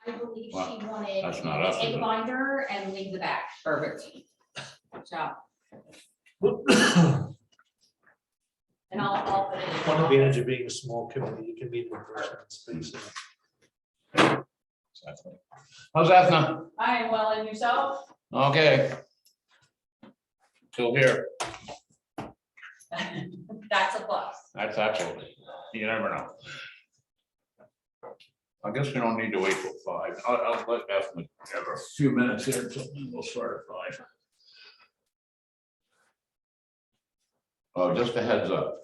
I believe Well, she wanted that's not us, is a it? binder and leave the back. Perfect. So. And I'll put it in. One advantage of being a small committee, you can meet in person space. Exactly. How's Ethna? Hi, well, and yourself? Okay. Still here. That's a plus. That's absolutely, you never know. I guess we don't need to wait till 5. I'll let Ethna have a few minutes here, so we'll start at 5. Oh, just a heads up.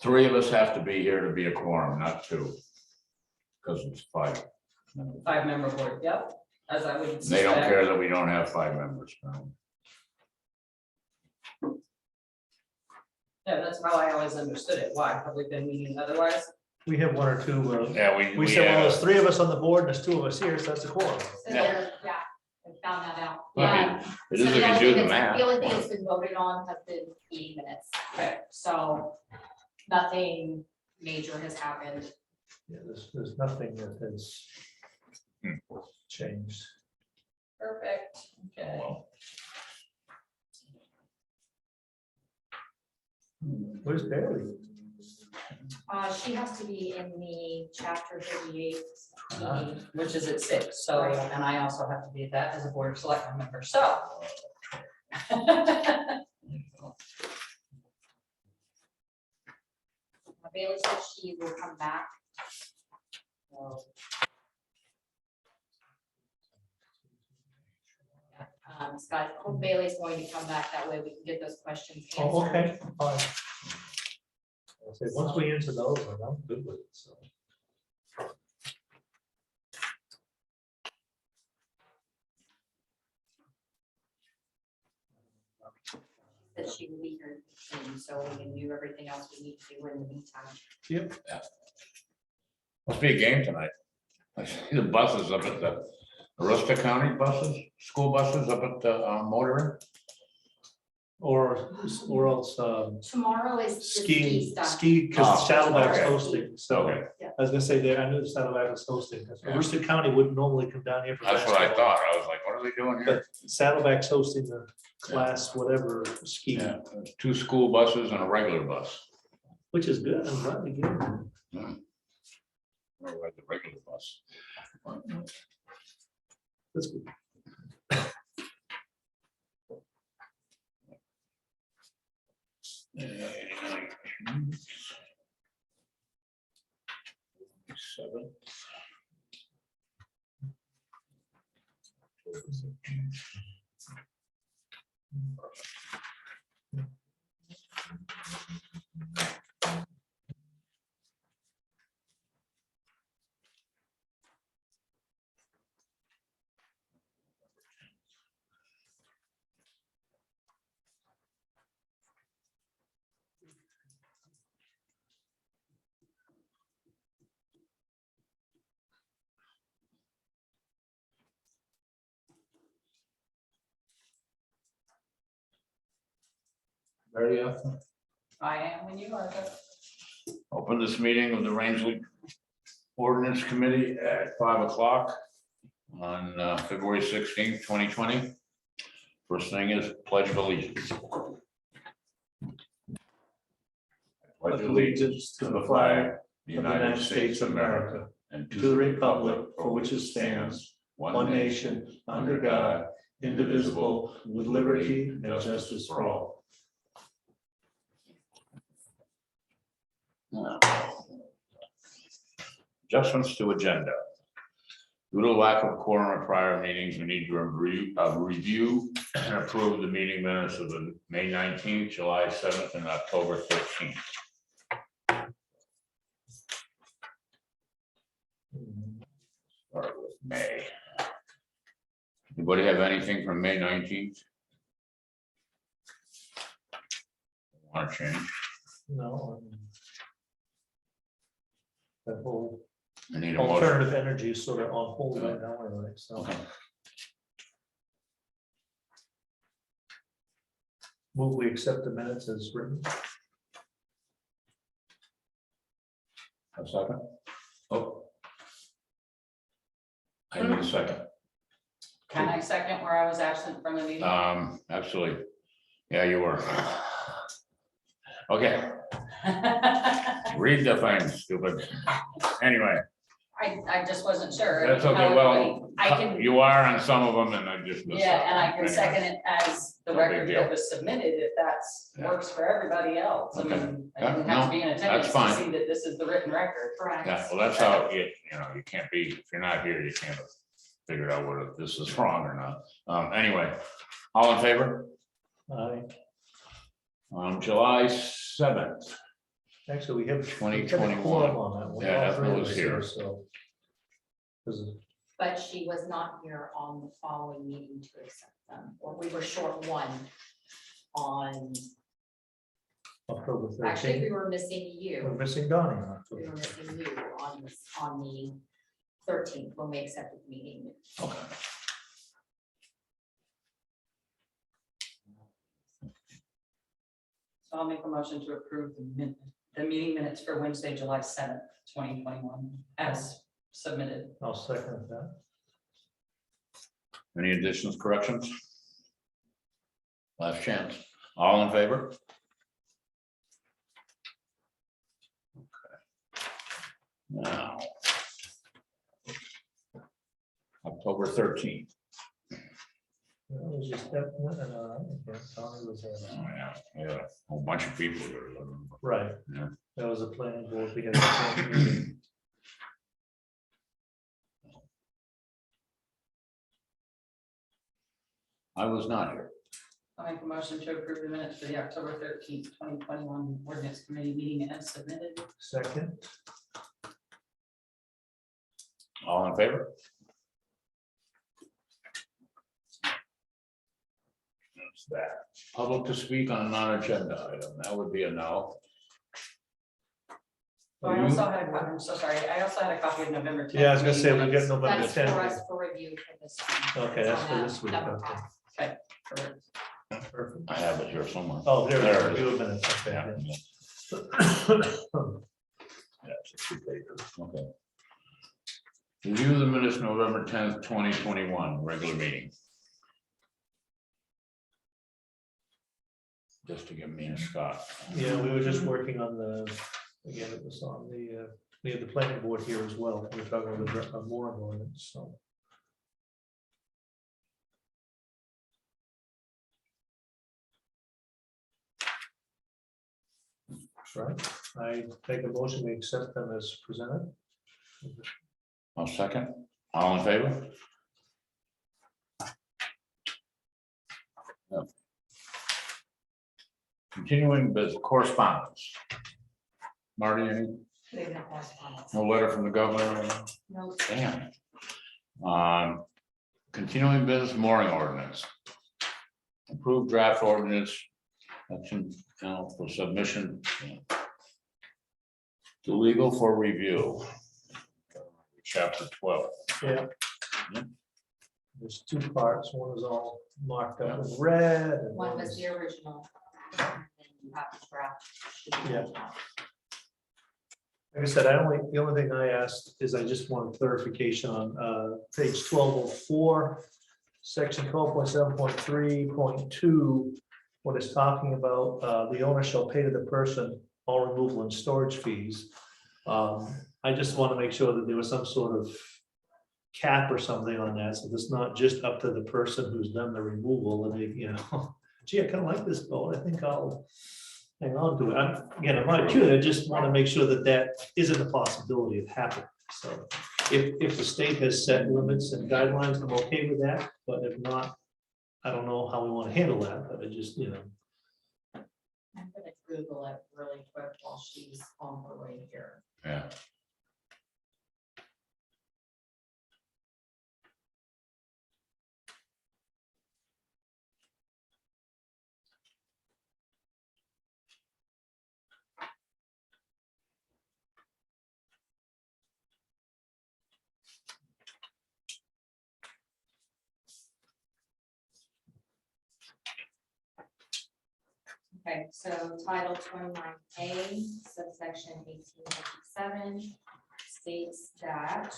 3 of us have to be here to be a quorum, not 2. Because it's 5. 5-member board, yep, as I would. They don't suspect. care that we don't have 5 members. No. Yeah, that's how I always understood it. Why? Have we been meeting otherwise? We have 1 or 2. Yeah, We said, well, there's 3 of us on the board and there's 2 of us here, so that's a quorum. So Yeah. yeah, I found that out. Okay. It is So if the you only do thing the that's- math. The only thing that's been voted on have been meeting minutes. Okay. So nothing major has happened. Yeah, there's nothing that has changed. Perfect. Okay. Well, Where's Barry? She has to be in the chapter 38 meeting. Which is at 6, so, and I also have to be at that as a board of selectmen member, so. Bailey said she will come back. So, Scott, Bailey's going to come back, that way we can get those questions answered. Oh, okay, fine. I'll say, once we answer those, I'm good with it, so. That she will be here soon, so we can do everything else we need to do in the meantime. Yep. Must be a game tonight. I see the buses up at the Aroostook County buses, school buses up at the motor. Or else Tomorrow is the ski, stuff. because Oh, Saddleback's okay. hosting, so. Okay, I was gonna say that, I knew Saddleback was hosting, because Yeah. Aroostook County wouldn't normally come down here for that's what I basketball. thought. I was like, what are they doing here? But Saddleback's hosting the class, whatever, ski, Yeah, there's 2 school buses and a regular bus. which is good, I'm glad to get it. Yeah. Or like the regular bus. That's good. Seven. Ready, Ethel? I am when you are. Open this meeting of the Rangeley Ordinance Committee at 5 o'clock on February 16th, 2020. First thing is pledge of allegiance. Pledge allegiance to the flag of the United States of America and to the republic for which it stands, one nation, under God, indivisible, with liberty and justice for all. Adjustments to agenda. Due to lack of quorum of prior meetings, we need to review and approve the meeting minutes of the May 19th, July 7th, and October 13th. Start with May. Anybody have anything from May 19th? Want to change? No. That whole I need a motion. alternative energy is sort of on hold right now, anyway, so. Okay. Move we accept the minutes as written. A second. Oh, I need a second. Can I second where I was absent from the meeting? Absolutely. Yeah, you were. Okay, read the thing, stupid. Anyway, I just wasn't sure. that's how okay. Well, I can, you are on some of them and I just. missed yeah, and I some. can Anyway. second it as the No big record deal. that was submitted, if that's Yeah. works for everybody else. I Okay. mean, I Yeah, didn't have to no, be in that's attendance to fine. see that this is the written record. Correct. Yeah, well, that's how you know, you can't be, if you're not here, you can't figure out whether this is wrong or not. Anyway, all in favor? Aye. July 7th. Actually, we have. 2021. quorum on that one. Yeah, All Ethel three of was us here. So. 'Cause But she was not here on the following meeting to accept them, or we were short one on, October actually, we 13th, were missing we're you. missing Donnie on We were October. missing you on this, on the 13th, when we accepted the meeting. Okay. So I'll make a motion to approve the meeting minutes for Wednesday, July 7th, 2021, as submitted. I'll second that. Any additions, corrections? Last chance. All in favor? Okay. Now. October 13th. That was just that, okay, Donnie was Oh, there. yeah, a whole bunch of people here. Right. Yeah. That was a planning board. We had a planning meeting. I was not here. I'll make a motion to approve the minutes for the October 13th, 2021 Ordinance Committee meeting as submitted. Second, All in favor? That's that. Public to speak on a non-agenda item. That would be a no. Oh, I also had a copy, I'm so sorry, I also had a copy of November 10th. yeah, I was gonna say, we meeting got minutes. November That's for 10th. us for review for this. one. Okay, It's that's on for that this week, number okay. pack. Okay, correct. Perfect. I have it here somewhere. Oh, there There it it is. Review of minutes, okay. Yeah, yeah. yeah, it's a 2 pager. Okay. Review the minutes, November 10th, 2021, regular meeting. Just to give me and Scott. Yeah, we were just working on again, it was on we had the planning board here as well. We were talking about the more ordinance, so. That's right. I take a motion, we accept them as presented. I'll second. All in favor? Yep. Continuing business correspondence. Marty, any, We have no correspondence. no letter from the governor? No. Damn. Continuing business mooring ordinance. Approved draft ordinance. Action, for submission. To legal for review. Chapter 12. Yeah. Yep. There's two parts. One is all marked up with red. And One was is- the original. And then you have the draft. Should be Yeah. the draft. Like I said, the only thing I asked is I just wanted clarification on page 1204, section 12.7.3.2. What it's talking about, the owner shall pay to the person all removal and storage fees. I just want to make sure that there was some sort of cap or something on that, so it's not just up to the person who's done the removal and they, gee, I kind of like this boat, I think I'll hang on to it. I'm not cute, I just want to make sure that that isn't a possibility of happening. So if the state has set limits and guidelines, I'm okay with that, but if not, I don't know how we want to handle that, but I just, I'm gonna Google it really quick while she's on her way here. Yeah. Okay, so title 29A, subsection 1857 states that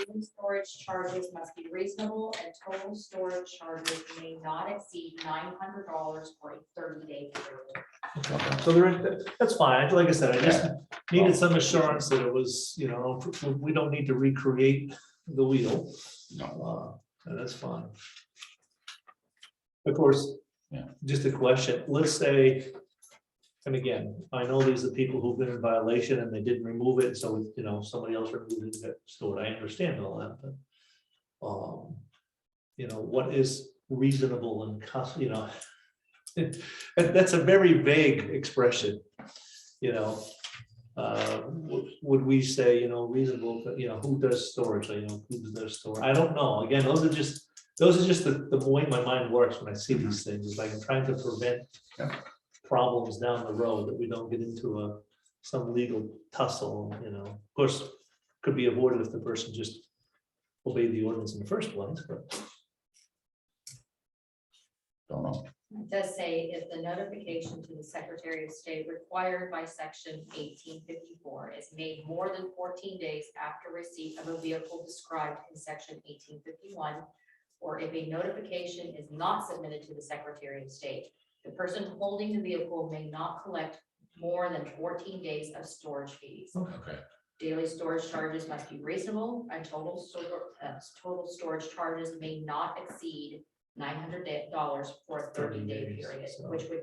daily storage charges must be reasonable and total storage charges may not exceed $900 for a 30-day period. So that's fine. Like I said, I just needed some assurance that it was, you know, we don't need to recreate the wheel. No, And that's fine. Of course, Yeah. just a question, let's say, and again, I know these are people who've been in violation and they didn't remove it, so, you know, somebody else removed it and got stored, I understand all that, but. You know, what is reasonable and you know. That's a very vague expression, you know. Would we say, you know, reasonable, you know, who does storage, you know, who does store, I don't know, again, those are just the way my mind works when I see these things, is like I'm trying to prevent problems down the road, that we don't get into some legal tussle, you know, of course, could be avoided if the person just obeyed the ordinance in the first place, but. don't know. It does say if the notification to the Secretary of State required by section 1854 is made more than 14 days after receipt of a vehicle described in section 1851, or if a notification is not submitted to the Secretary of State, the person holding the vehicle may not collect more than 14 days of storage fees. Okay. Daily storage charges must be reasonable, and total storage charges may not exceed $900 for a 30 30-day days, period, so. which would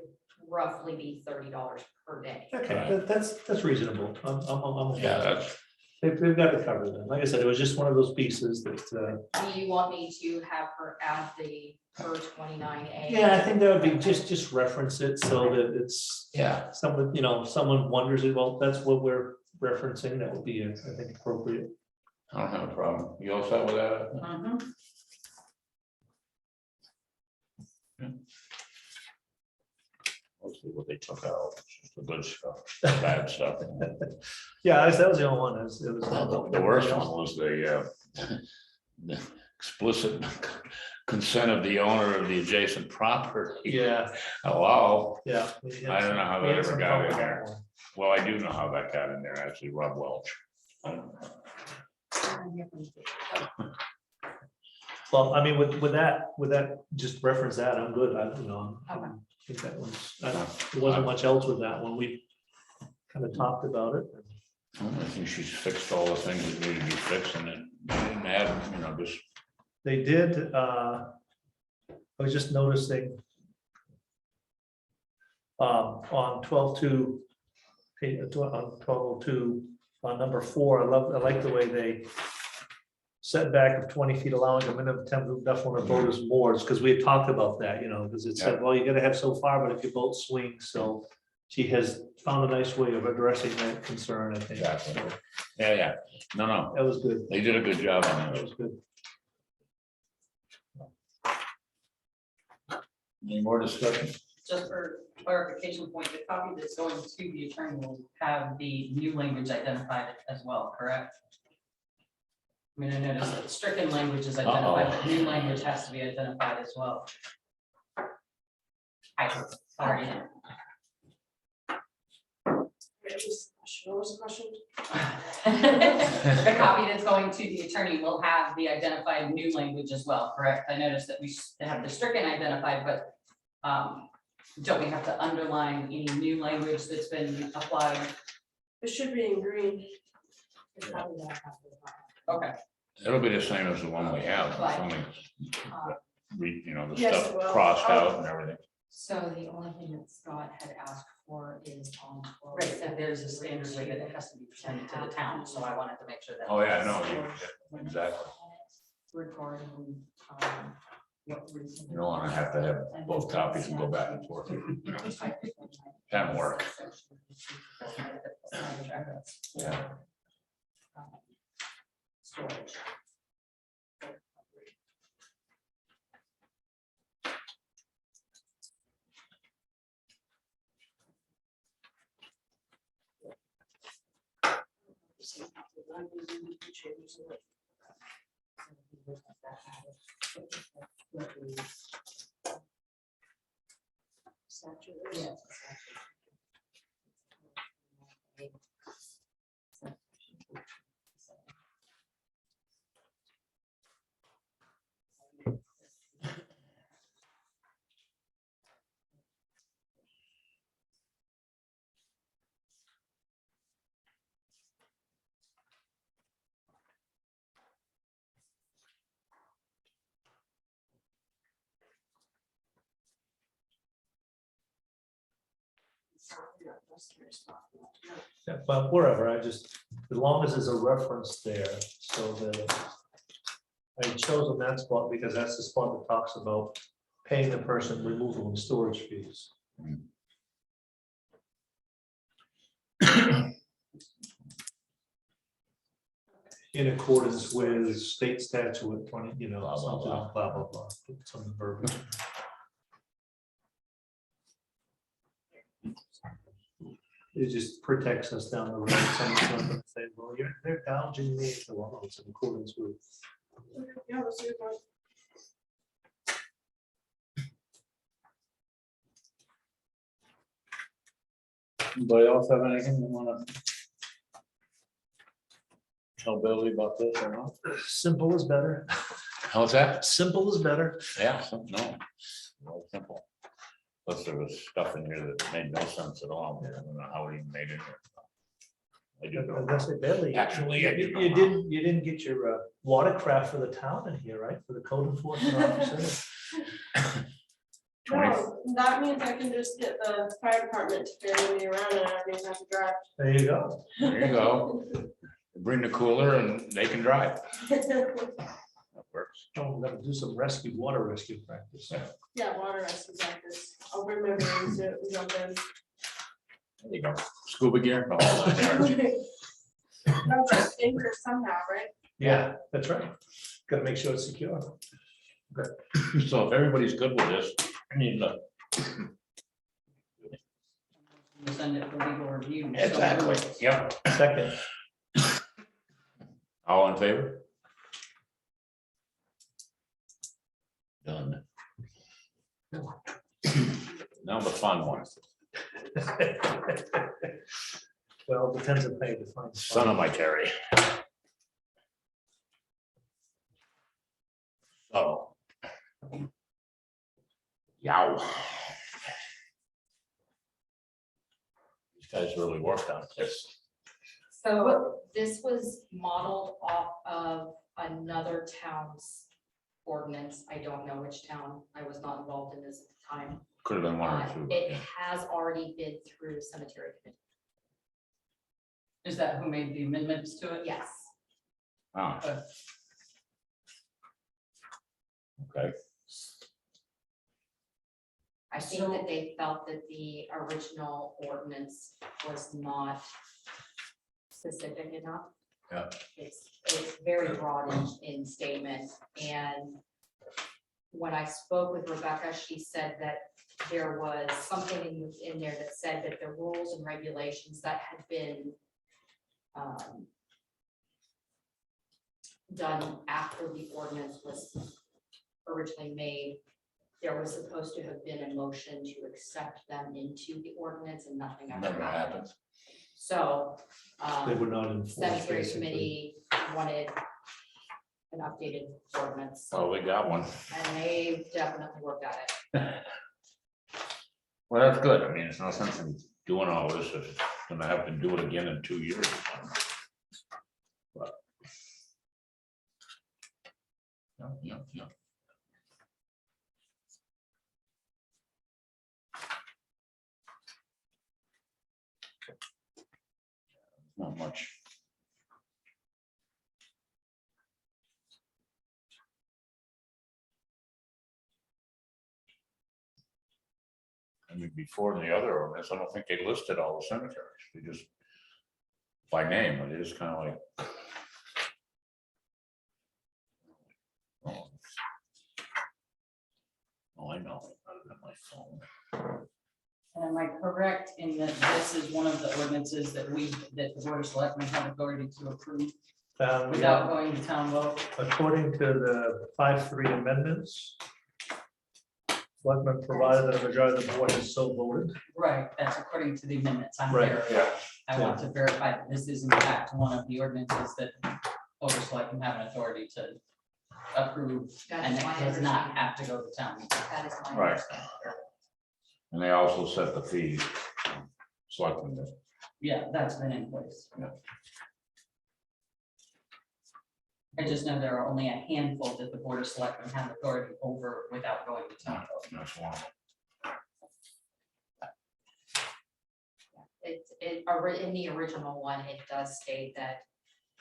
roughly be $30 per day. Okay, that's reasonable, I'm okay. Yeah, that's, They've got it covered then, like I said, it was just one of those pieces that, Do you want me to have her add the per 29A? yeah, I think that would be, just reference it so that it's, yeah, someone, you know, someone wonders, well, that's what we're referencing, that would be, I think, appropriate. I don't have a problem. You all set with that? Mhm. Mostly what they took out, just the good stuff, the bad stuff. Yeah, that was the only one, it was. The worst one was the explicit consent of the owner of the adjacent property. Yeah, Hello, yeah. I don't know how that ever got in there. Well, I do know how that got in there, actually, Rob Welch. Well, I mean, with that, just reference that, I'm good, you know. Okay. I think that was, there wasn't much else with that one, we kind of talked about it. I think she's fixed all the things that need to be fixed, and it didn't have, you know, just, They did, I was just noticing. On 12-2, on 1202, on number 4, I like the way they. Setback of 20 feet allowing a minimum 10 foot depth on a boater's boards, because we had talked about that, you know, because it said, well, you gotta have so far, but if your boat swings, so. She has found a nice way of addressing that concern, I think. Exactly. So yeah, no, that was good, they did a good job on that that. was good. Any more discussion? Just for clarification point, the copy that's going to the attorney will have the new language identified as well, correct? I mean, I noticed that stricken language is identified, but new language has to be identified as well. Sorry. What was the question? The copy that's going to the attorney will have the identified new language as well, correct? I noticed that we have the stricken identified, but don't we have to underline any new language that's been applied? It should be in green. It's probably that half of the file. Okay, It'll be the same as the one we have, it's Right. only, Uh, you know, the Yes, stuff well, crossed out and everything. So the only thing that Scott had asked for is on. right, so there's a standard way that it has to be presented to the town, so I wanted to make sure that. Oh, yeah, no, exactly. Regarding, what reason. You don't wanna have to have both copies and go back and forth. Can work. Yeah. Storage. Yes. necessary spot. Yeah, but wherever, as long as there's a reference there, so that I chose on that spot because that's the spot that talks about paying the person removal and storage fees. In accordance with state statute 20, Blah, blah, something, blah. blah, blah, blah, some verbiage. It just protects us down the road. Someone's not gonna say, well, they're gouging me, so well, it's in accordance with. Yeah, let's see if Anybody else have anything they wanna tell Billy about this or not? Simple is better. How's that? Simple is better. Yeah, no, well, simple. Plus there was stuff in here that made no sense at all. I don't know how it even made it here. I do know. That's it, Billy. Actually, I do know You how. didn't get your watercraft for the town in here, right? For the code enforcement officer. 20 no, that means I can just get the fire department to carry me around and I don't even have to drive. There you go. There you go. Bring the cooler and they can drive. That works. Oh, we're gonna do some water rescue practice. Yeah, water rescue practice. I'll bring my bathing suit and jump in. There you go. Scuba gear. No, not there. No, but anchor somehow, right? Yeah, that's right. Gotta make sure it's secure. So if everybody's good with this, I need to. We'll send it for legal review. Exactly, yep. Second, All in favor? Done. Now the fun one. well, depends on how you define. Son of my Terry. So. Yow. These guys really worked on this. So this was modeled off of another town's ordinance. I don't know which town. I was not involved in this at the time. Could have been one or two. but It yeah. has already been through cemetery committee. Is that who made the amendments to it? Yes. Ah. Okay, I think that they felt that the original ordinance was not specific enough. Yeah. It's very broad in statement, and when I spoke with Rebecca, she said that there was something in there that said that the rules and regulations that had been done after the ordinance was originally made, there was supposed to have been a motion to accept them into the ordinance, and nothing ever never happened. happens. So They were not enforced, cemetery basically. committee wanted an updated ordinance, Oh, we got one. and they definitely worked at it. Well, that's good. I mean, it's no sense in doing all this if it's gonna have to do it again in 2 years. But. Yeah. Not much. I mean, before the other ordinance, I don't think they listed all the cemeteries. They just by name, but it is kind of like. Oh, I know. I got it on my phone. And am I correct in that this is one of the ordinances that the board of selectmen have authority to approve without going to town vote? According to the 5-3 amendments, selectmen provided that a majority of the board has so voted. Right, that's according to the amendments. I'm Right, verifying. I want to verify that this is in fact one of the ordinances that board of selectmen have an authority to approve, That and is it my does not understanding. have to go to town. That is my Right. understanding. And they also set the fees. Selecting this. Yeah, that's been in place. Yeah. I just know there are only a handful that the board of selectmen have authority over without going to town vote. That's one. in the original one, it does state that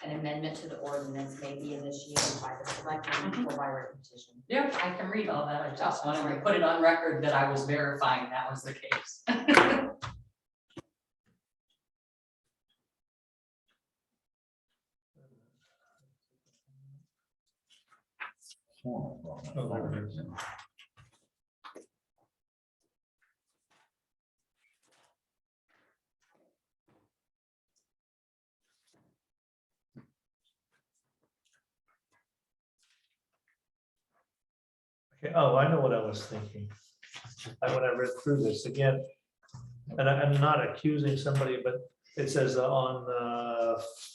an amendment to the ordinance may be initiated by the selectmen or by written petition. Yeah, I can read all that. I just wanted to put it on record that I was verifying that was the case. Oh, there it is. Okay, oh, I know what I was thinking. When I read through this again, and I'm not accusing somebody, but it says on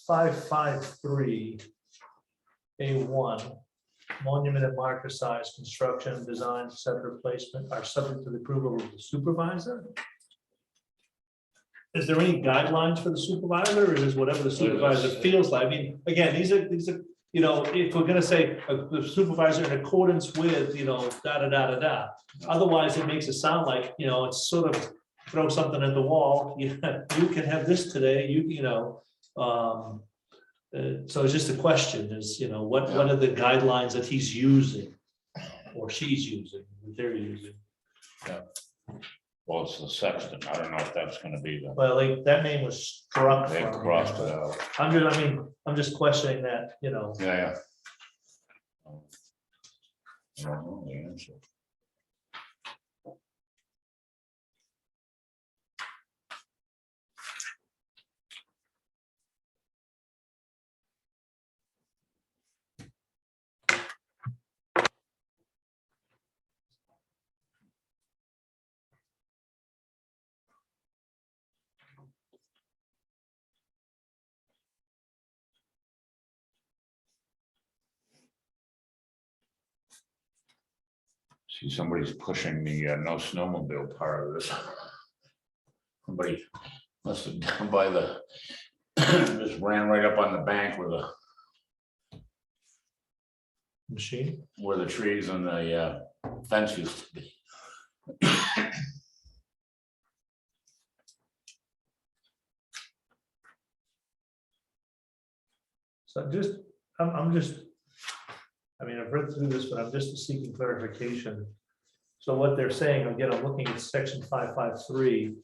553 A1, monument and marker size, construction, design, set replacement are subject to the approval of the supervisor. Is there any guidelines for the supervisor, or is whatever the supervisor feels like? I mean, again, these are, you know, if we're gonna say the supervisor in accordance with, you know, da, da, da, da, da. Otherwise, it makes it sound like, you know, it's sort of throw something at the wall, you can have this today, you know. So it's just a question is, you know, what are the guidelines that he's using? Or she's using, that they're using. Well, it's the sexton. I don't know if that's gonna be the, Well, that name was struck. they from me, crossed but it out. I'm just questioning that, you know. Yeah. I don't know the answer. See, somebody's pushing the no snowmobile part of this. Somebody must have down by the, just ran right up on the bank with a, Machine. where the trees and the fence used to be. So I mean, I've read through this, but I'm just seeking clarification. So what they're saying, again, I'm looking at section 553.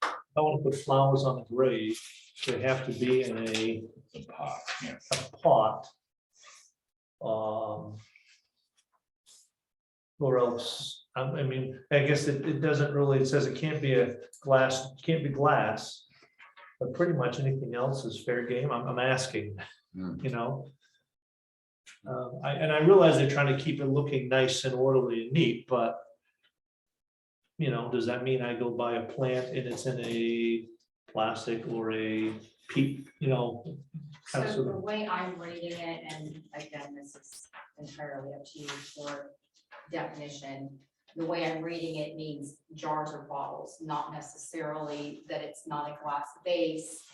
I want to put flowers on the grave. They have to be in a Pot, yeah. pot. Or else, I mean, I guess it doesn't really, it says it can't be glass. But pretty much anything else is fair game. I'm asking, you know. I realize they're trying to keep it looking nice and orderly and neat, but you know, does that mean I go buy a plant and it's in a plastic or a peat, you know? So kind of the way I'm reading it, and again, this is entirely up to you for definition. The way I'm reading it means jars or bottles, not necessarily that it's not a glass vase,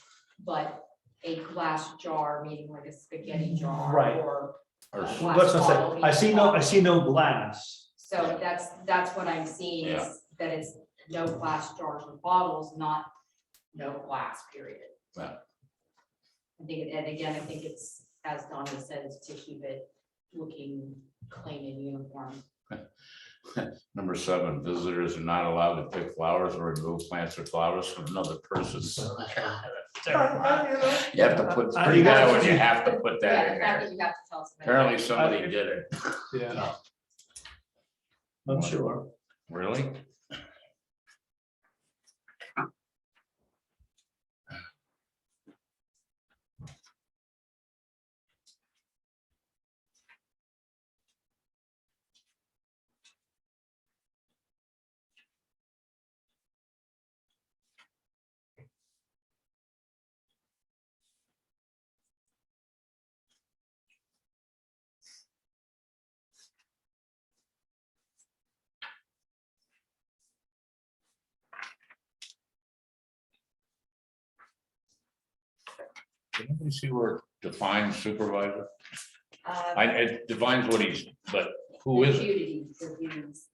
but a glass jar, meaning like a spaghetti jar. Right. Or a Or- glass That's what I'm bottle, saying. meaning I see no glass. So that's what I'm seeing Yeah. is that it's no glass jars or bottles, not no glass, period. Yeah. I think, and again, I think it's, as Donna says, to keep it looking clean and uniform. Number 7, visitors are not allowed to pick flowers or remove plants or flowers from another person's. You have to put, it's pretty bad when you have to put that in Yeah, there. you have to tell somebody. Apparently somebody did it. Yeah. I'm sure. Really? Can anybody see where it defines supervisor? It defines what he's, but who is it? The duties,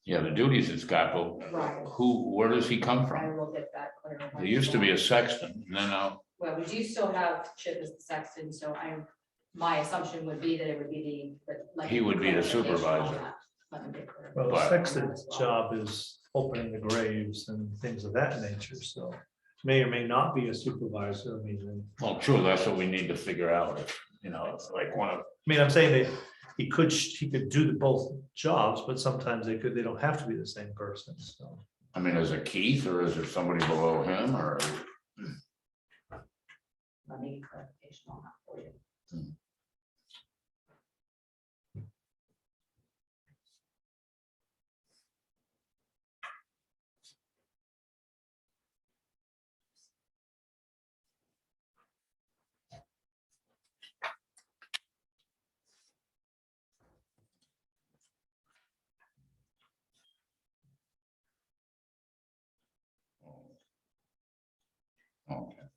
Yeah, the duties it's got, but Right. where does he come I from? will get that clarified. There used to be a sexton, and then Well, we do still have Chip as the sexton, so my assumption would be that it would be He would be the supervisor. Well, the But- sexton's job is opening the graves and things of that nature, so may or may not be a supervisor, I mean. well, true, that's what we need to figure out. It's like one of, I mean, I'm saying that he could do both jobs, but sometimes they don't have to be the same person, so. I mean, is it Keith or is it somebody below him or? Let me get clarification on that for you. Okay.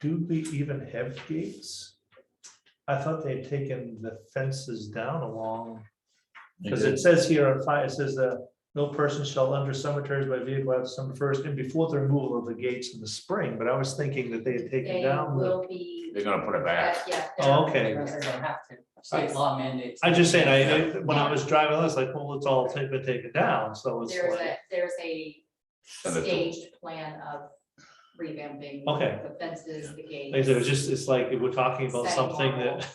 Do we even have gates? I thought they had taken the fences down along, because it says here on fire, it says that no person shall enter cemeteries by vehicle after December 1st and before the removal of the gates in the spring, but I was thinking that they had taken They down the. will be. They're gonna put it back. Yeah. Oh, okay. Because they have to, state law mandates. I just saying, when I was driving, I was like, well, it's all been taken down, so it's like. There's a Send it to- staged plan of revamping. Okay. The fences, the gates. Like I said, it was just, it's like, we're talking about Setting something marble. that.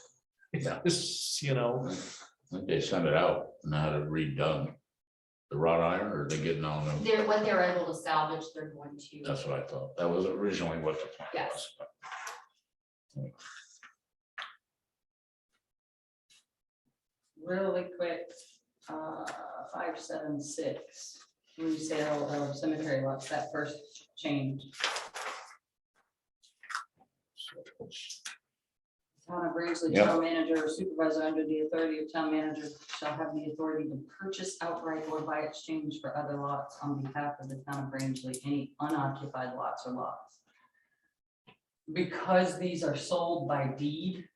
Yeah. It's, you know, I think they send it out and had it redone. The wrought iron, or they getting on them? What they're able to salvage, they're going to. That's what I thought. That was originally what the plan Yes. was. Really quick, 576, resale of cemetery lots, that first change. Town of Rangeley, Yep. town manager or supervisor under the authority of town manager shall have the authority to purchase outright or by exchange for other lots on behalf of the town of Rangeley, any unoccupied lots or lots. Because these are sold by deed,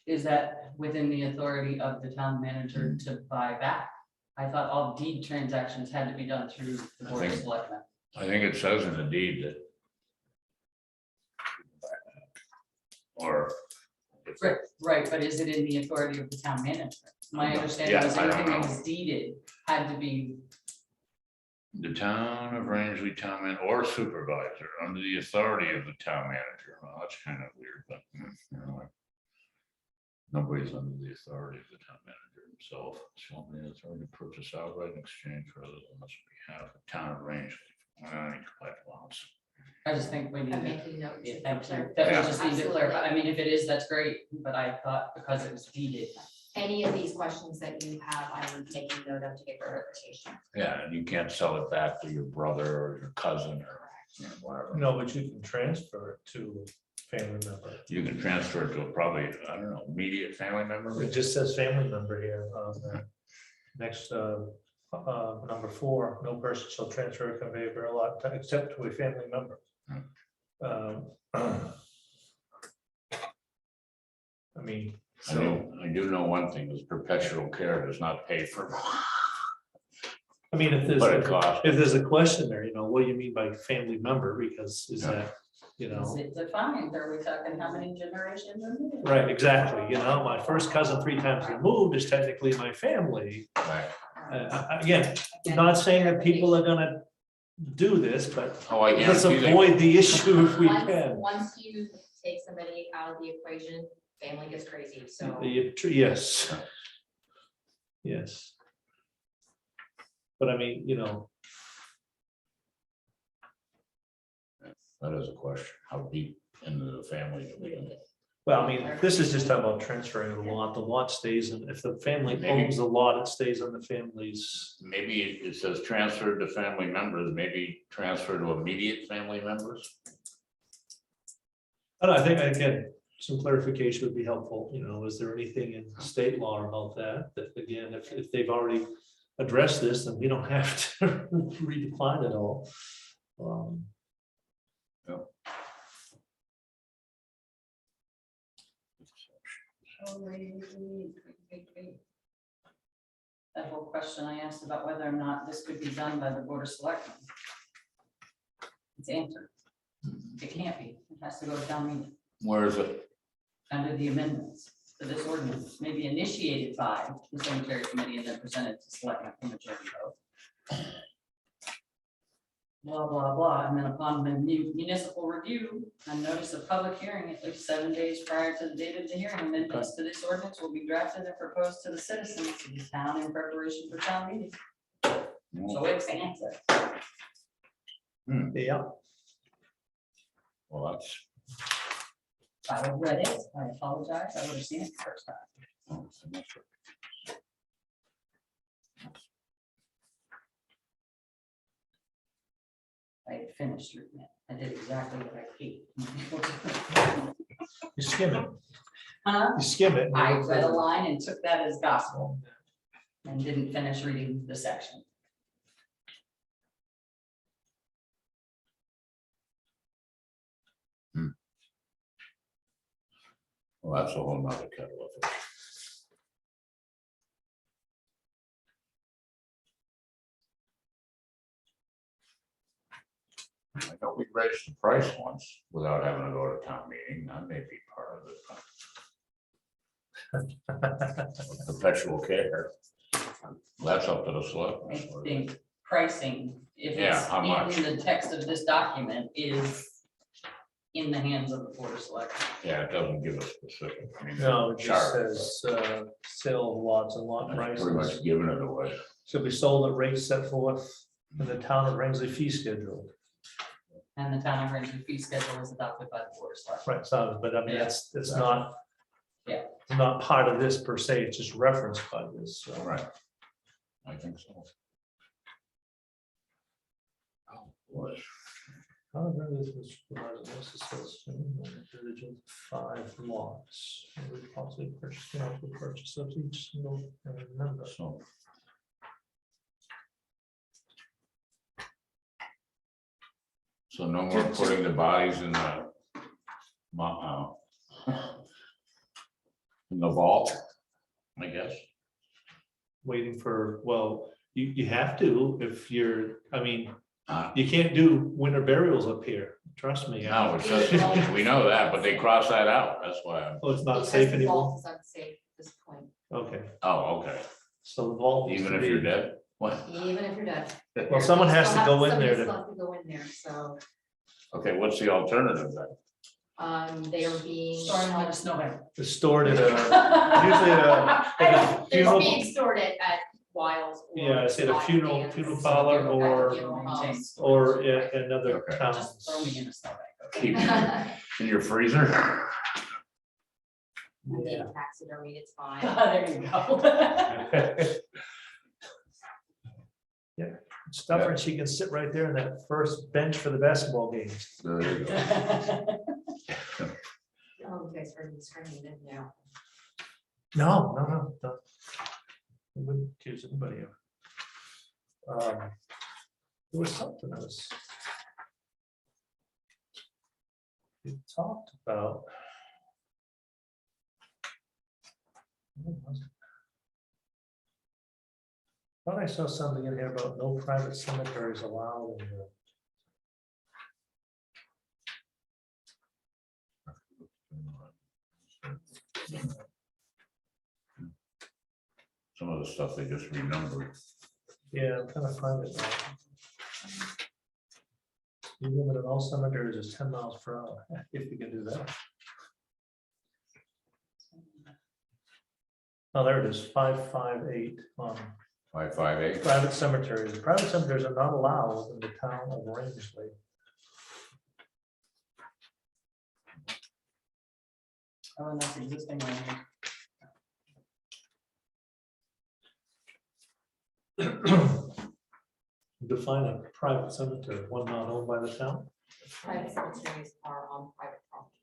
is that within the authority of the town manager to buy back? I thought all deed transactions had to be done through the board of think- selectmen. I think it says in the deed that. Or. Right, but is it in the authority of the town manager? My Yeah, understanding was I don't everything that know. was deeded had to be, The town of Rangeley town man or supervisor under the authority of the town manager. Well, that's kind of weird, but nobody's under the authority of the town manager himself. Shall be authority to purchase outright in exchange for other on behalf of the town of Rangeley. Unoccupied lots. I just think we need I'm to. making notes. Yeah, thank you. That we just need to clarify. I mean, if it is, that's great, but I thought because it was deeded. Any of these questions that you have, I'm taking note of to get clarification. Yeah, and you can't sell it back to your brother or your cousin or whatever. no, but you can transfer it to a family member. You can transfer it to probably, I don't know, immediate family member. It just says family member here. Next, number 4, no person shall transfer or convey a burial lot except to a family member. I mean, I do know one thing is perpetual care does not pay for. I mean, if But it costs. there's a question there, what do you mean by family member? Because is Yeah. that, Is it defined? Are we talking how many generations? are there? right, exactly, my first cousin 3 times removed is technically my family. Right. Again, not saying that people are gonna do this, but Oh, I let's guarantee they. avoid the issue if we Once- can. Once you take somebody out of the equation, family gets crazy, so. Yes. Yes. But I mean, That is a question. How deep into the family do we get? well, I mean, this is just about transferring the lot stays, and if the family Maybe. owns the lot, it stays on the family's. Maybe it says transfer to family members, maybe transfer to immediate family members. I don't know, I think, again, some clarification would be helpful, is there anything in state law about that, again, if they've already addressed this, then we don't have to redefine it all. Oh, wait. That whole question I asked about whether or not this could be done by the Board of Selectmen. It's answered. It can't be. It has to go to town meeting. Where is it? Under the amendments to this ordinance, may be initiated by the Cemetery Committee and then presented to selectmen for majority vote. Blah, blah, blah, and then upon municipal review and notice of public hearing at least 7 days prior to the date of the hearing, amendments to this ordinance will be drafted and proposed to the citizens of the town in preparation for town meeting. So it's answered. Yeah, Well, that's. If I had read it, I apologize, I would have seen it the first time. Oh, so that's right. I had finished reading it. I did exactly what I hate. you skim it, Huh? you skim it. and I you- read a line and took that as gospel and didn't finish reading the section. Well, that's a whole nother kettle of fish. I know we raised the price once without having to go to town meeting. That may be part of it. Perpetual care. That's up to the I selectmen. think pricing, if Yeah, how much? it's in the text of this document, is in the hands of the Board of Selectmen. Yeah, it doesn't give us specific. I mean, No, it just chart. says, sale of lots and lot That's pretty prices much giving it away. shall be sold at rates set forth in the town of Rangeley fee schedule. And the town of Rangeley fee schedule is adopted by the Board of Selectmen. Right, so, but I mean, it's not. Yeah. Not part of this per se, it's just referenced by this, so. Right. I think so. Oh, boy. However, this was provided, this is individual 5 lots. And we possibly purchase of each single member. So. So no more putting the bodies in the. In the vault, I guess. Waiting for, well, you have to, if you're, I mean, Uh, you can't do winter burials up here, trust me. No, it says, we know that, but they cross that out, that's why I'm, Oh, it's not Because safe the anymore? vault is unsafe at this point, Okay, oh, okay, so the vault needs even to if you're be, dead, what, even if you're done. well, someone has to go in there Somebody still to, has to go in there, so, okay, what's the alternative then? they are being. Storing them in a snowbank. to store it at a, usually at a, like a They're funeral. being stored at Wiles. or Yeah, I said a Scott funeral Dan's parlor funeral or- homes. Or in another Okay. town. Just throw me in a snowbank. Keep Okay? in your freezer? Yeah, taxidermy, it's fine. There you go. Stuff her, and she can sit right there in that first bench for the basketball games. There you go. Oh, you guys heard me screaming it now. No. I wouldn't accuse anybody of. There was something else. We talked about. What was it? Thought I saw something in here about no private cemeteries allowed in the. Some of the stuff they just renumbered. Yeah, I'm trying to find it now. You limit in all cemeteries is 10 miles per hour, if you can do that. Oh, there it is, 558 on 558. private cemeteries. Private cemeteries are not allowed in the town of Rangeley. Oh, and that's existing language. Define a private cemetery, one not owned by the town. Private cemeteries are on private property.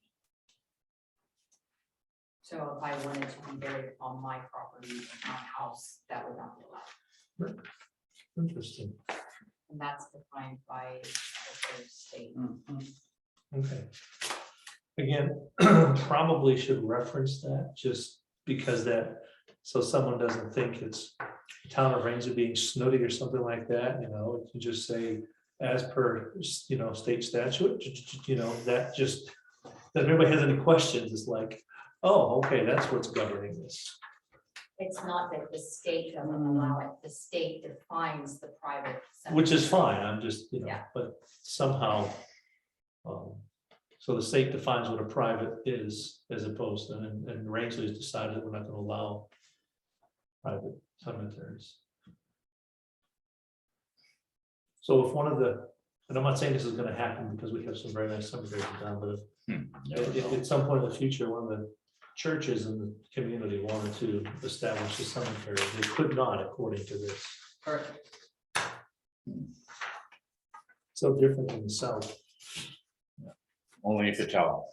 So if I wanted to be buried on my property, in my house, that would not be allowed. Interesting. And that's defined by the state. Mhm. Okay. Again, probably should reference that, just because that, so someone doesn't think it's town of Rangeley being snooty or something like that, you know, you just say, as per, you know, state statute, you know, that just, that if anybody has any questions, it's like, oh, okay, that's what's governing this. It's not that the state doesn't allow it, the state defines the private. Which is cemetery. fine, I'm just, you know, Yeah. but somehow. So the state defines what a private is as opposed to, and Rangeley has decided that we're not gonna allow private cemeteries. So if one of the, and I'm not saying this is gonna happen because we have some very nice cemeteries in town, but if at some point in the future, one of the churches in the community wanted to establish a cemetery, they could not according to this. Perfect. So different in the south. Only if you tell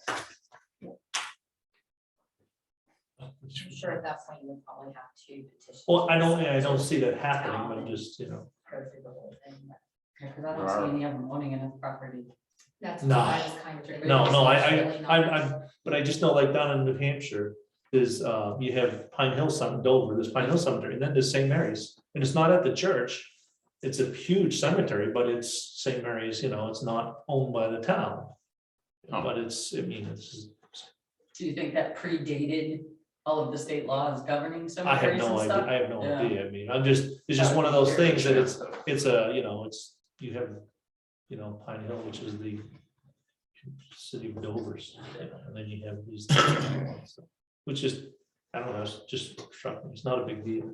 I'm sure at that point you would probably have to petition. Well, I don't see that happening, but I'm just, you know, Go through the whole thing, but Because I don't see any of them owning enough property. that's No. what I was kind of. no, Really not. I, but I just know like down in New Hampshire. Is you have Pine Hill Cemetery, Dover, there's Pine Hill Cemetery, and then there's St. Mary's, and it's not at the church. It's a huge cemetery, but it's St. Mary's, you know, it's not owned by the town. Oh. But it's, I mean, it's, Do you think that predated all of the state laws governing I have cemeteries no and idea, stuff? I have no Yeah. idea, I mean, it's just one of those things that it's a, you know, it's, you have, you know, Pine Hill, which is the city of Dover's, and then you have these, which is, I don't know, it's just struck me, it's not a big deal.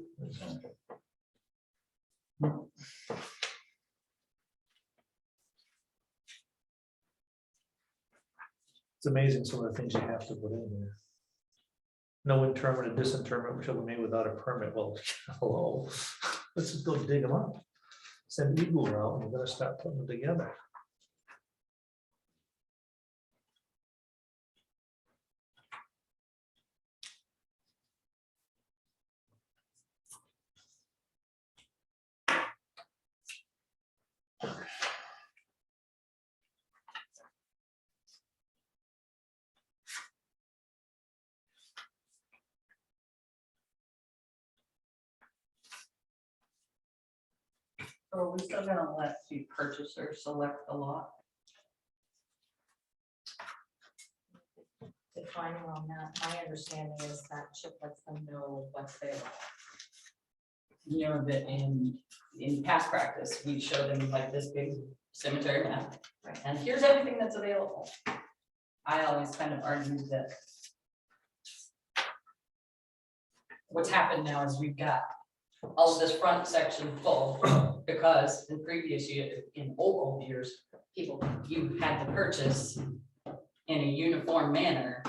It's amazing some of the things you have to put in there. No interment and disinterment shall be made without a permit. Well, hello, let's just go dig them up. Send Eagle out and we're gonna start putting them together. So are we still gonna let the purchaser select the lot? Defining on that, my understanding is that Chip lets them know what's there. You know, that in past practice, we show them like this big cemetery map, Right. and here's everything that's available. I always kind of argued that what's happened now is we've got all of this front section full, because in previous year, in old years, people, you had to purchase in a uniform manner.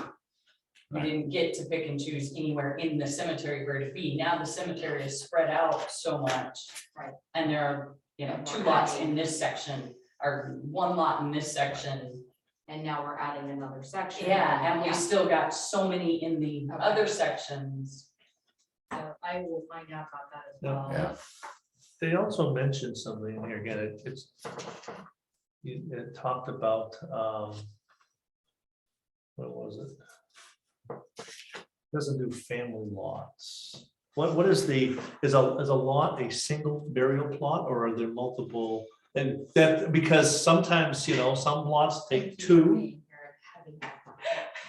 You didn't get to pick and choose anywhere in the cemetery where to be. Now the cemetery is spread out so much. Right. And there are, you know, 2 lots in this section, or 1 lot in this section. And now we're adding another section. Yeah, and we still got so many in the Okay. other sections. So I will find out about that as Yeah. well. Yeah. They also mentioned something in here, again, it talked about, what was it? Doesn't do family lots. What is is a lot a single burial plot, or are there multiple? And that, because sometimes, you know, some lots take 2.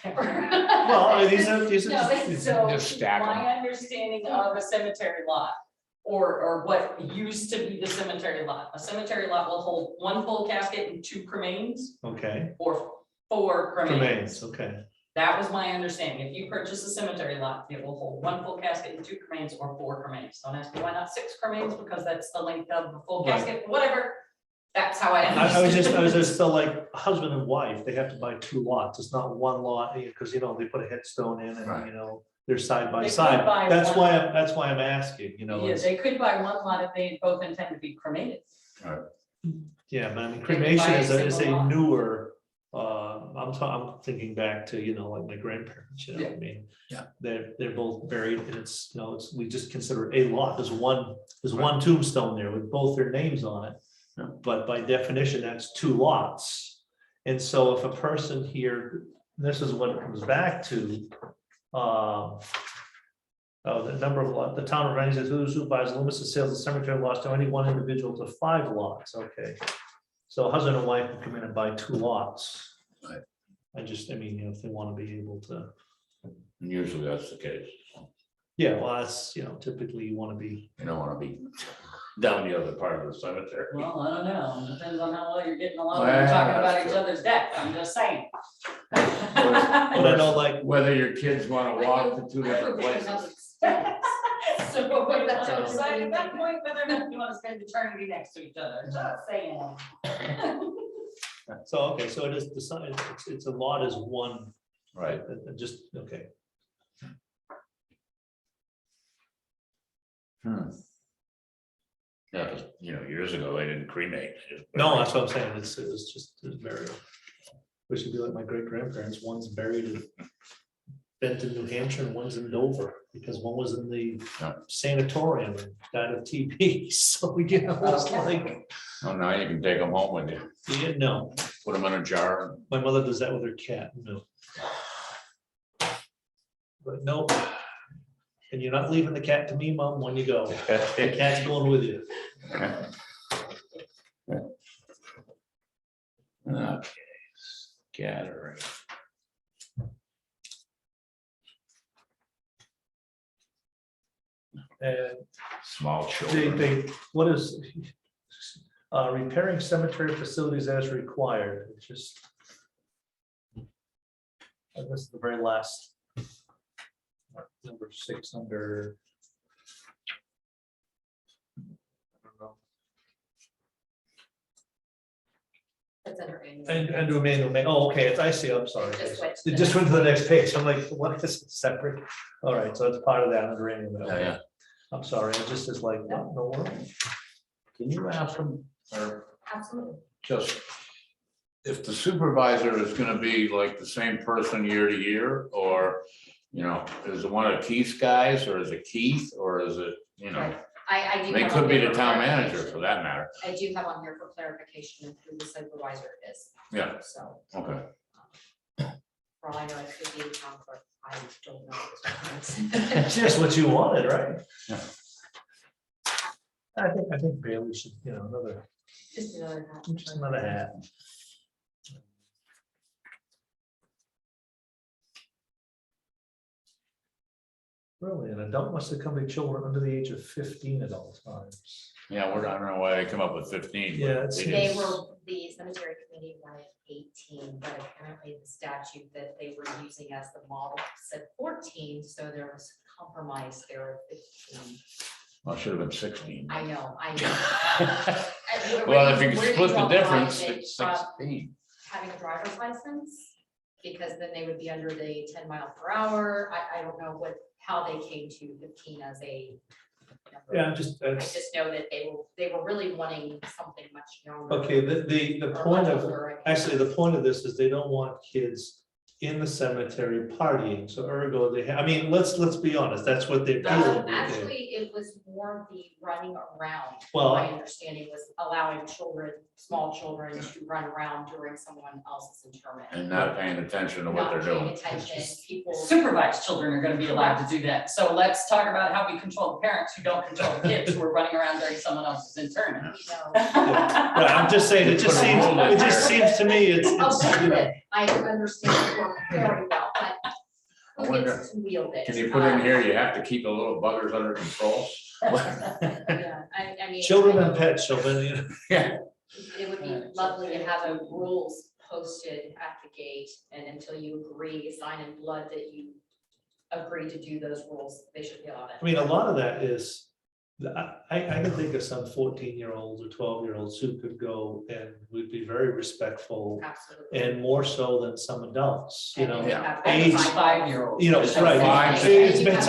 Well, these are No, just. so just stack 'em. my understanding of a cemetery lot, or what used to be the cemetery lot, a cemetery lot will hold 1 full casket and 2 cremains, Okay, or 4 remains, cremains. okay, That was my understanding. If you purchase a cemetery lot, it will hold 1 full casket and 2 cremains, or 4 cremains. Don't ask me why not 6 cremains, because that's the length of the full Right. casket, whatever. That's how I I was understand. just so like husband and wife, they have to buy 2 lots, it's not 1 lot, because you know, they put a headstone in and, Right. you know, they're side by They could side. buy That's one. why, that's why I'm asking, you know, Yeah, it's, they could buy 1 lot if they both intend to be cremated. yeah, but I mean, could cremation buy a is a single lot. newer. I'm thinking back to, you know, like my grandparents, you know, Yeah. I mean. Yeah. They're both buried, and it's, you know, we just consider a lot, there's one tombstone there with both their names on it. Yeah. But by definition, that's 2 lots. And so if a person here, this is what it comes back to. The number of lot, the town of Rennes, who buys limits the sales of cemetery lots to any one individual to 5 lots, okay. So husband and wife can come in and buy 2 lots. Right. I mean, if they want to be able to, And usually that's the case. yeah, well, that's, typically you want to be, You don't want to be down the other part of the cemetery. Well, I don't know, depends on how well you're getting along when Well, you're talking about that's each true. other's deck, I'm just saying. but I know like, Whether your kids want to walk to 2 different places. So what that's So- decide at that point, whether or not you want to spend eternity next to each other, just saying. so, okay, so it is decided, it's a lot is one, Right. just, okay. Yeah, 'cause, years ago, they didn't cremate. they just No, buried. that's what I'm saying, it was just a burial. Wish it'd be like my great grandparents, one's buried in Benton, New Hampshire, and one's in Dover, because one was in the Yeah. sanatorium and died of TB, so it's like, Oh, now you can take them home with you, yeah, no, put them in a jar. my mother does that with her cat, no. But no, and you're not leaving the cat to me, Mom, when you go, the cat's going with you. Okay, scattering. And Small they, children. what is, repairing cemetery facilities as required, it's just. And this is the very last. Number 6 under. I don't know. That's under annual. And to manual, oh, okay, I see, I'm sorry. Just switch It to just the went to the next page, I'm like, what is it separate? All right, so it's part of that under annual. Yeah, yeah. I'm sorry, it just is like, what in the world? Can you ask them, or Absolutely. just, if the supervisor is gonna be like the same person year to year, or, is it one of Keith's guys, or is it Keith, or is it, Right. I do. they have could on be here the for town manager clarification. for that matter. I do have on here for clarification of who the supervisor is. Yeah. So, Okay. for all I know, it could be the town clerk. I don't know. It's just what you wanted, right? Yeah. I think Bailey should, another, Just another. hat. just another hat. Really, an adult must accompany children under the age of 15 at all times. Yeah, I don't know why they come up with 15. but Yeah, it's- they They did. were, the cemetery committee wanted 18, but apparently the statute that they were using as the model said 14, so there was compromise there of 15. Well, it should have been 16. I know. And Well, if you where could do split the draw line? difference, They it's draw 16. Having a driver's license, because then they would be under the 10 mile per hour. I don't know how they came to 15 as a number. Yeah, just, I just know that they were really wanting something much younger. okay, the or point much of, older, actually, the point of this is they don't want kids in the cemetery partying, so ergo they, let's be honest, that's what they're dealing with. Actually, it was more the running around. Well- My understanding was allowing children, small children to run around during someone else's interment. And not paying attention to what Not they're paying doing. attention, people. Supervised children are gonna be allowed to do that, so let's talk about how we control the parents who don't control the kids who are running around during someone else's internment. You know, Right, I'm just saying, it just seems to me, it's, I understand it very well, but I who wonder, gets to wield it? Can you put in here, you have to keep the little buggers under control? Yeah, I mean. children and pets, children, Yeah. It would be lovely to have the rules posted at the gate, and until you agree, sign in blood that you agree to do those rules, they should be allowed. I mean, a lot of that is, I can think of some 14-year-olds or 12-year-olds who could go and would be very respectful, Absolutely. and more so than some adults, And then Yeah. have Age- five- 5-year-olds. right. Five, It depends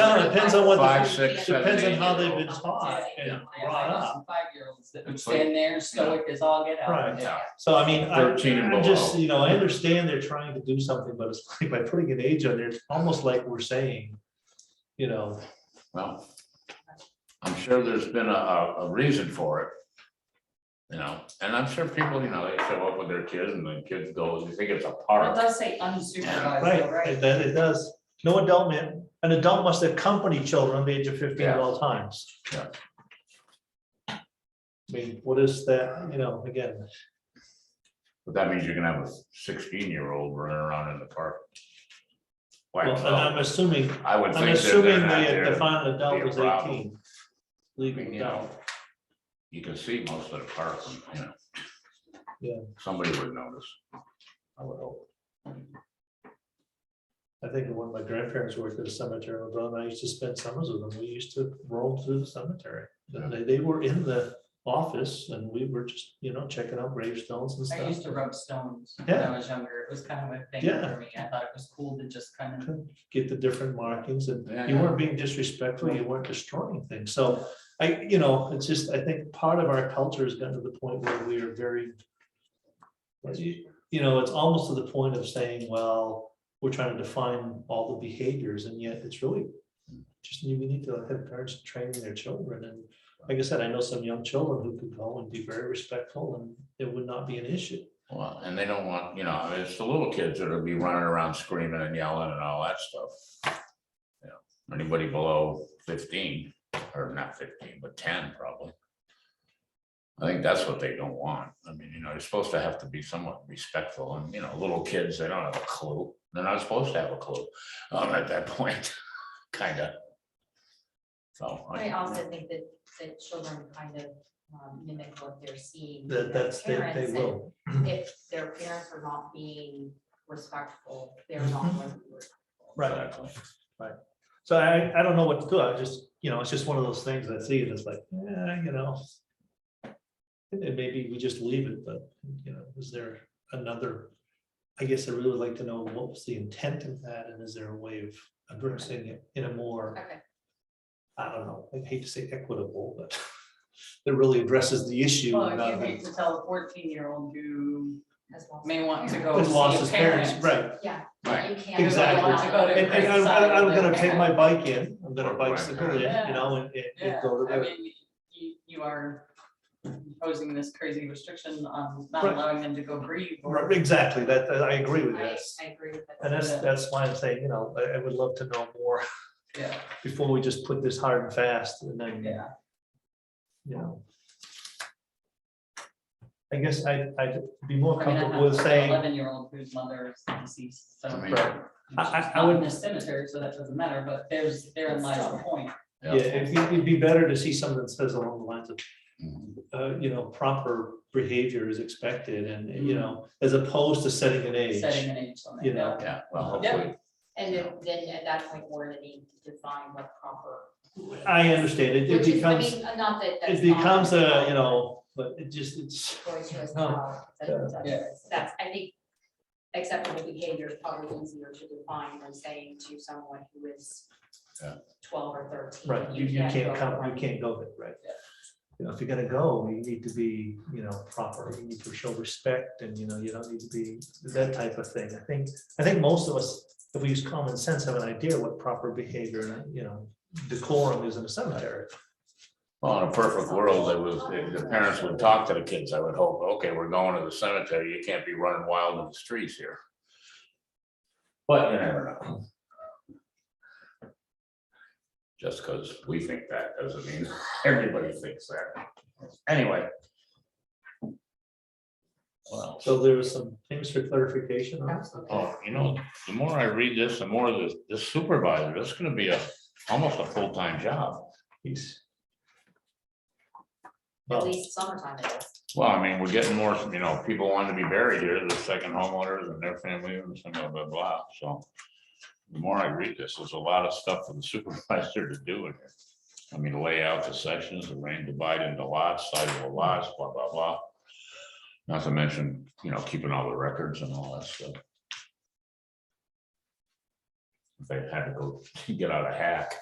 on what, 5, the- 6, 7, depends on 8 how they've year been olds. taught and brought up. 5-year-olds that would It's like- stand there stoic as all get out. Right. Yeah. So I mean, 13 and I'm just, below. I understand they're trying to do something, but it's like by putting an age on there, it's almost like we're saying, Well, I'm sure there's been a reason for it. And I'm sure people, they show up with their kids and the kids go, you think it's a Well, it park. does say unsupervised, right, though, right? it does. No adult men, an adult must accompany children under the age of 15 at Yeah. all times. Yeah. I mean, what is that, you know, again, But that means you can have a 16-year-old running around in the park. Why, well, and I'm assuming, I would I'm think assuming that they're the not defined adult be a is problem. 18. Legal You know, adult. you can see most of the park, you know. Yeah. Somebody would notice. I would hope. I think when my grandparents worked at the cemetery, my brother and I used to spend summers with them. We used to roll through the cemetery. They were in the office and we were just, you know, checking out gravestones and I used stuff. to rub stones when Yeah. I was younger. It was kind of a thing Yeah. for me. I thought it was cool to just kind of. Get the different markings and Yeah. you weren't being disrespectful, you weren't destroying things. So you know, it's just, I think part of our culture has gotten to the point where we are very, you know, it's almost to the point of saying, well, we're trying to define all the behaviors and yet it's really just, we need to have parents training their children. And like I said, I know some young children who could go and be very respectful and it would not be an issue. Well, and they don't want, you know, I mean, it's the little kids that'll be running around screaming and yelling and all that stuff. You know, anybody below 15, or not 15, but 10 probably. I think that's what they don't want. I mean, you know, you're supposed to have to be somewhat respectful and, you know, little kids, they don't have a clue. They're not supposed to have a clue at that point, kind of. So. I also think that children kind of mimic what they're seeing. from their That's, they parents, and will. if their parents are not being respectful, they're not going to be respectful. Right. Exactly. So I don't know what to do. I just, you know, it's just one of those things I see and it's like, yeah, you know. And maybe we just leave it, but you know, is there another? I guess I really would like to know what was the intent of that and is there a way of addressing it in a more, Okay. I don't know, I hate to say equitable, but that really addresses the issue. Well, not you the- hate to tell a 14-year-old who Has lost may want to parents. go Has see lost a his parents, parent. right? Yeah. Right. You can't. Exactly. Want to go to And I'm gonna take my bike in, I'm gonna Or bicycle in, grandparents. you know, and Yeah, go to I the. mean, you are imposing this crazy restriction on not Right. allowing them to go grieve or. Right, exactly, that, I agree with I that. agree with that. And that's why I'm saying, you know, I would love to know more Yeah, before we just put this hard and fast and then, yeah. you know. I guess I'd be more I mean, I comfortable with have saying, an 11-year-old whose mother is deceased, so. I mean, Right. I She's not would- in this cemetery, so that doesn't matter, but therein lies the point. yeah, it'd be better to see something that says along the lines of, Mhm. you know, proper behavior is expected and, you know, as opposed to setting an age. Setting an age limit. You know. Yeah, well, Yeah. hopefully, And then at that point, we're gonna need to define what proper. I understand, it Which is, I becomes, mean, not that. that's it becomes not- a, you know, but it just, it's, Choice as No. well. Yeah. That's, I think, acceptable behavior is probably easier to define than saying to someone who is Yeah. 12 or 13. right, you can't go come, you around. can't go there, right? Yeah. You know, if you're gonna go, you need to be, you know, proper, you need to show respect and, you know, you don't need to be that type of thing. I think most of us, if we use common sense, have an idea what proper behavior and, you know, decorum is in a cemetery. well, in a perfect world, the parents would talk to the kids, I would hope, okay, we're going to the cemetery, you can't be running wild in the streets here. But you never know. Just because we think that doesn't mean everybody thinks that. Anyway. Well, So there was some things for clarification on. Absolutely. oh, you know, the more I read this, the more the supervisor, that's gonna be almost a full-time job. He's. At Well, least summertime it is. Well, I mean, we're getting more, you know, people want to be buried here, the second homeowners and their families and blah, blah, blah, so. The more I read this, there's a lot of stuff for the supervisor to do in here. I mean, lay out the sections, divide into lots, sizable lots, blah, blah, blah. Not to mention, you know, keeping all the records and all that stuff. If they had to go get out of hack.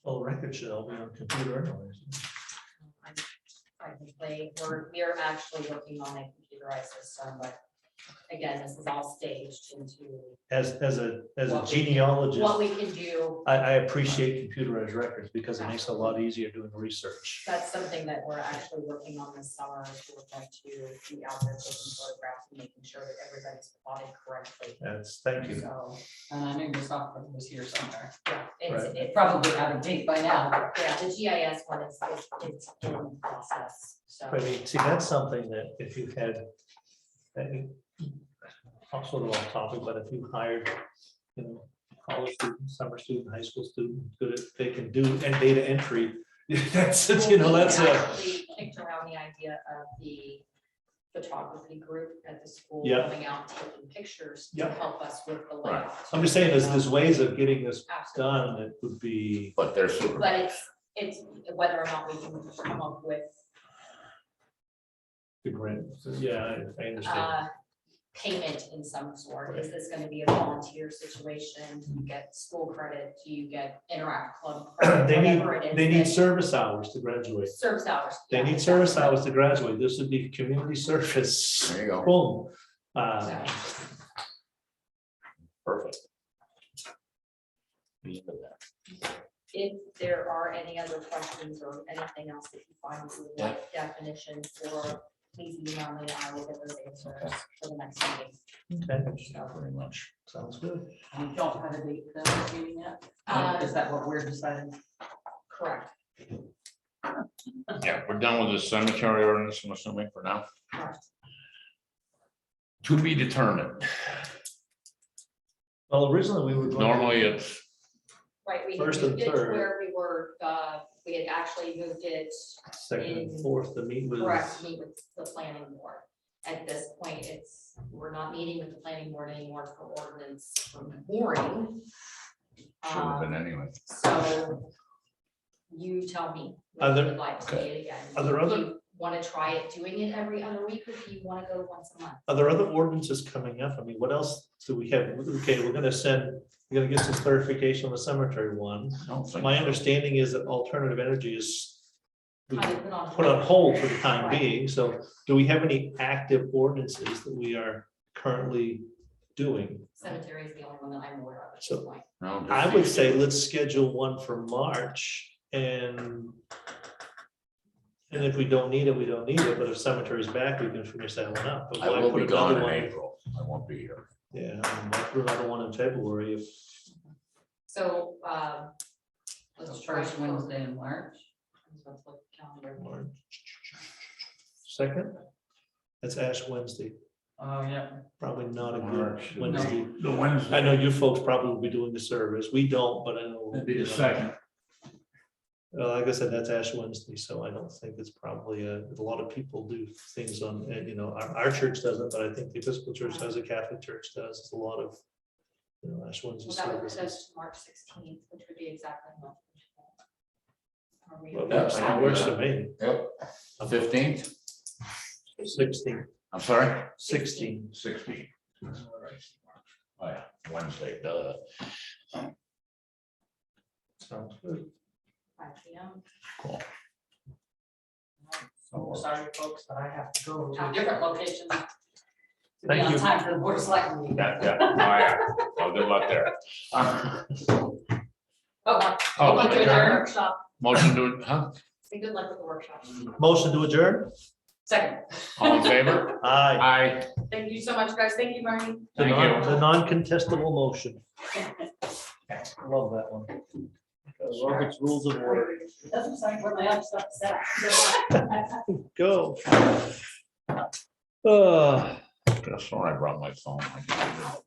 well, record should all be on computer anyways. I think we are actually working on a computerized system, but again, this is all staged into As a what genealogist, we can do. I appreciate computerized records because it makes it a lot easier doing research. That's something that we're actually working on this summer. We're going to be out there taking photographs and making sure that everybody's plotted correctly. Thank you. So, And I knew your software was here somewhere. yeah, Right. it's Probably out of date by now. yeah, the GIS one is in process, so. I mean, see, that's something that if you had, also the wrong topic, but if you hired, college student, summer student, high school student, good at, they can do and data entry. That's, that's We a. actually kicked around the idea of the photography group at the school Yeah. coming out, taking pictures to Yeah. help us with the Right. layout. I'm just saying, there's ways of getting this Absolutely. done that would be. But they're super. But it's whether or not we can come up with The grant, yeah, I understand. payment in some sort. Is this gonna be a volunteer situation? Do you get school credit? Do you get Interact Club credit? Whatever it is. They need that- service hours to graduate. Service hours. They yeah, need exactly. service hours to graduate. This would be community service. There you go. Boom. So, Perfect. The end of that. if there are any other questions or anything else that you find you would like definitions for, please email me. I will get those answers for the next meeting. Okay, Thank you very much. sounds good. We don't have a date for that meeting yet. Is that what we're deciding? Correct. Yeah, we're done with the cemetery ordinance, I'm assuming for now. Correct. To be determined. Well, originally we were. going to- Normally it's, Right, we First moved and it to third. where we had actually moved it Second and fourth to meet with. correct, to meet with the planning board. At this point, we're not meeting with the planning board anymore for ordinance for mooring. should have been anyway. So you tell me. Are when there- you would like to meet again. Are there Do other- you want to try it, doing it every other week, or do you want to go once a month? Are there other ordinances coming up? I mean, what else do we have? Okay, we're gonna get some clarification on the cemetery one. I don't think My so. understanding is that alternative energy is Kind of put on hold for the time Right. being. So do we have any active ordinances that we are currently doing? Cemetery is the only one that I'm aware of at this So- point. No, just I would these say two. let's schedule one for March and if we don't need it, we don't need it, but if cemetery's back, we can finish that one up. But I why will put be gone another in one? April. I won't be here. Yeah, I might put another one in February if, So, The let's try first Wednesday in March. Let's look at calendar. March. Second, that's Ash Wednesday, Oh, yeah. probably not a March, good Wednesday. The Wednesday. I know you folks probably will be doing the service, we don't, but I know. It'd be the second. Like I said, that's Ash Wednesday, so I don't think it's probably a lot of people do things on, our church doesn't, but I think the Episcopal Church does, the Catholic Church does, it's a lot of. Ash Wednesday Well, that would put services. us to March 16th, which would be exactly a month. Are we- Well, Yeah. It works for me, Yep. 15th, 16, I'm sorry, 16. 16. Oh, yeah, Wednesday, duh. Sounds good. 5 p.m. Cool. So sorry, folks, but I have to go to a different location. To be Thank on you. time for the board of selectmen meeting. Yeah. Oh, yeah. Oh, good luck there. Oh, good luck with the adjourn? workshop. Motion to, huh? Say good luck with the workshop. Motion to adjourn? Second. All in favor? Aye. Aye. Thank you so much, guys. Thank you, Barney. The Thank non- you. The non-contestable motion. Love that one. Robert's Rules of Order. It doesn't sound like where my other stuff is at. Go. Could have sworn I brought my phone. I didn't.